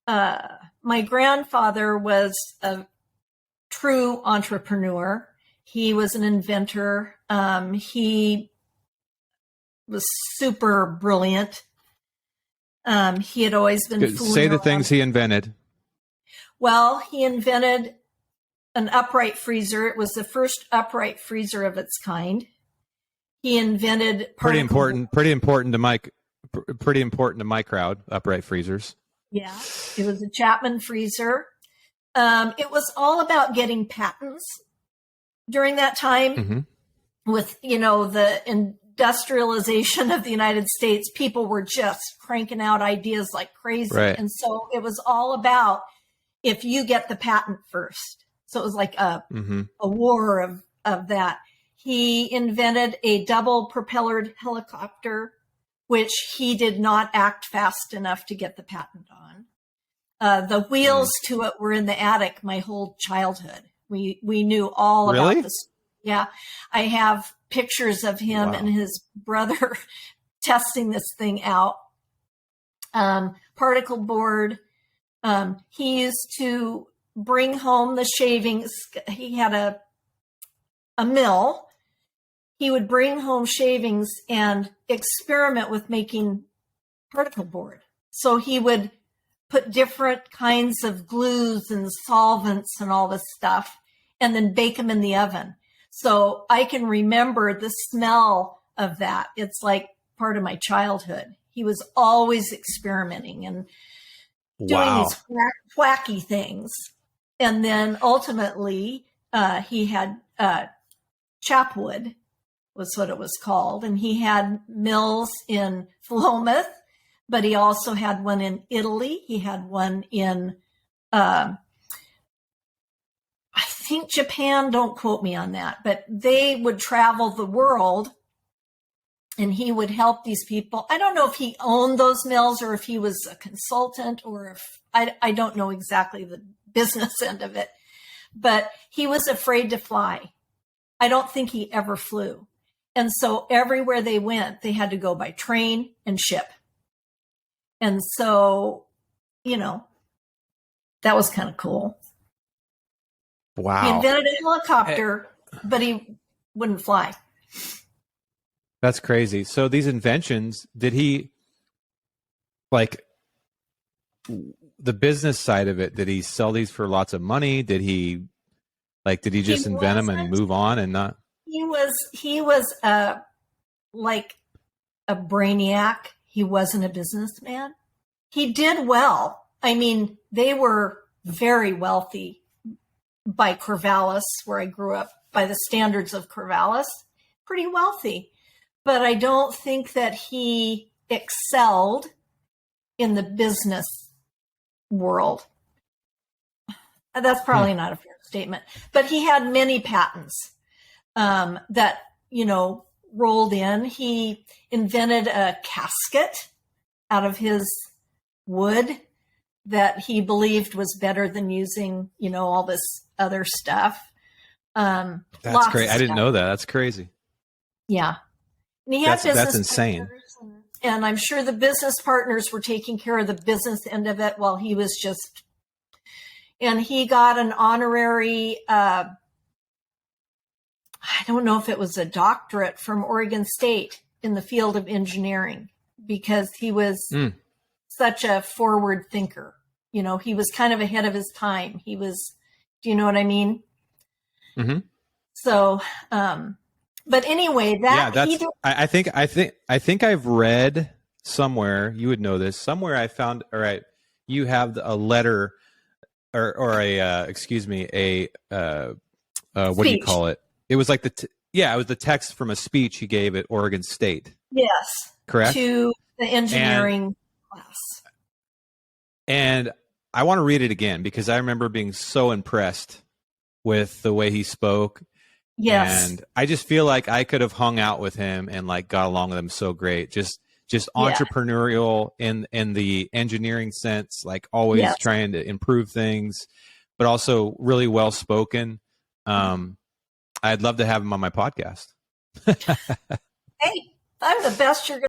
my grandfather was a true entrepreneur. He was an inventor. He was super brilliant. He had always been fooling Say the around. things he invented. Well, he invented an upright freezer. It was the first upright freezer of its kind. He invented Pretty important to my crowd, upright freezers. Yeah, it was a Chapman freezer. It was all about getting patents during that time. With, the industrialization of the United States, people were just cranking out ideas like crazy. Right. And so it was all about if you get the patent first. So it was like a war of that. He invented a double propellered helicopter, which he did not act fast enough to get the patent on. The wheels to it were in the attic my whole childhood. We knew all about this. Yeah. I have pictures of him and his brother testing this thing out. Particle board. He used to bring home the shavings. He had a mill. He would bring home shavings and experiment with making particle board. So he would put different kinds of glues and solvents and all this stuff and then bake them in the oven. So I can remember the smell of that. It's like part of my childhood. He was always experimenting and doing these wacky things. And then ultimately he had chapwood was what it was called. And he had mills in Philomath, but he also had one in Italy. He had one in, I think Japan, don't quote me on that, but they would travel the world and he would help these people. I don't know if he owned those mills or if he was a consultant or if, I don't know exactly the business end of it, but he was afraid to fly. I don't think he ever flew. And so everywhere they went, they had to go by train and ship. And so, that was kind of cool. Wow. He invented a helicopter, but he wouldn't fly. That's crazy. So these inventions, did he, like, the business side of it, did he sell these for lots of money? Did he just invent them and move on and not? He was like a brainiac. He wasn't a businessman. He did well. I mean, they were very wealthy by Corvallis, where I grew up, by the standards of Corvallis, pretty wealthy. But I don't think that he excelled in the business world. That's probably not a fair statement. But he had many patents that, rolled in. He invented a casket out of his wood that he believed was better than using, all this other stuff. That's great. I didn't know that. That's crazy. Yeah. And he had that's insane. And I'm sure the business partners were taking care of the business end of it while he was just, and he got an honorary, I don't know if it was a doctorate from Oregon State in the field of engineering because he was such a forward thinker. He was kind of ahead of his time. He was, do you know what I mean? Mm-hmm. So, but anyway, I think I've read somewhere, you would know this, somewhere I found, all right, you have a letter or a, what do you call it? It was like it was the text from a speech he gave at Oregon State. Yes. Correct? To the engineering class. And I want to read it again because I remember being so impressed with the way he spoke. Yes. And I just feel like I could have hung out with him and like got along with him so great. Just entrepreneurial in the engineering sense, like always trying to improve things, but also really well spoken. I'd love to have him on my podcast. Hey, I'm the best you're going to